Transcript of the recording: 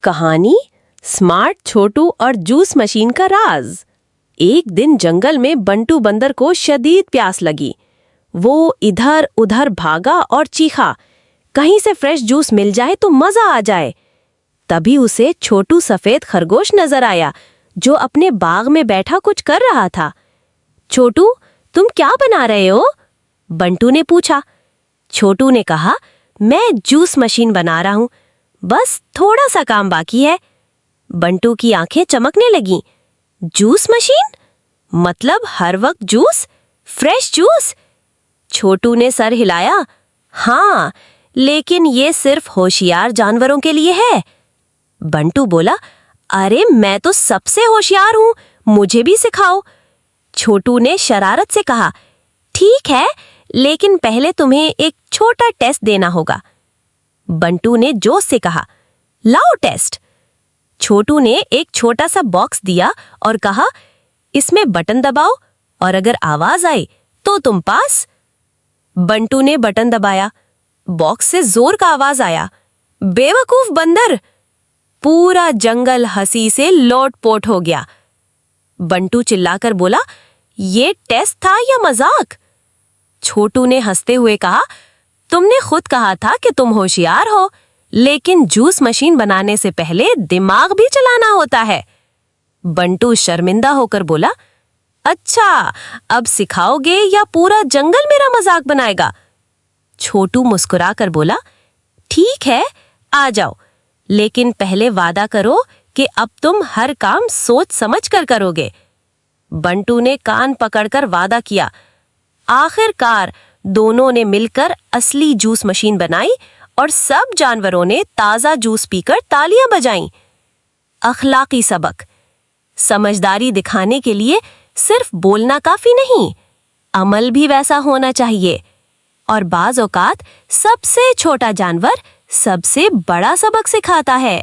कहानी स्मार्ट छोटू और juice machine का राज। एक दिन जंगल में बंटू बंदर को शदीद प्यास लगी। वो इधर उधर भागा और चीखा, कहीं से फ्रेश जूस मिल जाए तो मजा आ जाए। तभी उसे छोटू सफेद खरगोश नजर आया जो अपने बाग में बैठा कुछ कर रहा था। छोटू, तुम क्या बना रहे हो? बंटू ने पूछा। छोटू ने कहा, मैं जूस मशीन बना रहा हूं, बस थोड़ा सा काम बाकी है। बंटू की आंखें चमकने लगीं। Juice machine? मतलब हर वक्त जूस? Fresh juice? छोटू ने सर हिलाया। हाँ, लेकिन ये सिर्फ होशियार जानवरों के लिए है। बंटू बोला, अरे मैं तो सबसे होशियार हूं, मुझे भी सिखाओ। छोटू ने शरारत से कहा, ठीक है, लेकिन पहले तुम्हें एक छोटा टेस्ट देना होगा। बंटू ने जोश से कहा, लाओ टेस्ट। छोटू ने एक छोटा सा बॉक्स दिया और कहा, इसमें बटन दबाओ और अगर आवाज आई तो तुम पास। बंटू ने बटन दबाया। बॉक्स से जोर का आवाज आया, बेवकूफ बंदर। पूरा जंगल हंसी से लोटपोट हो गया। बंटू चिल्लाकर बोला, ये टेस्ट था या मजाक? छोटू ने हंसते हुए कहा, तुमने खुद कहा था कि तुम होशियार हो, लेकिन जूस मशीन बनाने से पहले दिमाग भी चलाना होता है। बंटू शर्मिंदा होकर बोला, अच्छा, अब सिखाओगे या पूरा जंगल मेरा मजाक बनाएगा? छोटू मुस्कुराकर बोला, ठीक है, आ जाओ, लेकिन पहले वादा करो कि अब तुम हर काम सोच समझ कर करोगे। बंटू ने कान पकड़कर वादा किया। आखिरकार दोनों ने मिलकर असली जूस मशीन बनाई और सब जानवरों ने ताजा जूस पीकर तालियां बजाईं। अखलाकी सबक। समझदारी दिखाने के लिए सिर्फ बोलना काफी नहीं, अमल भी वैसा होना चाहिए। और बाज औकात सबसे छोटा जानवर सबसे बड़ा सबक सिखाता है।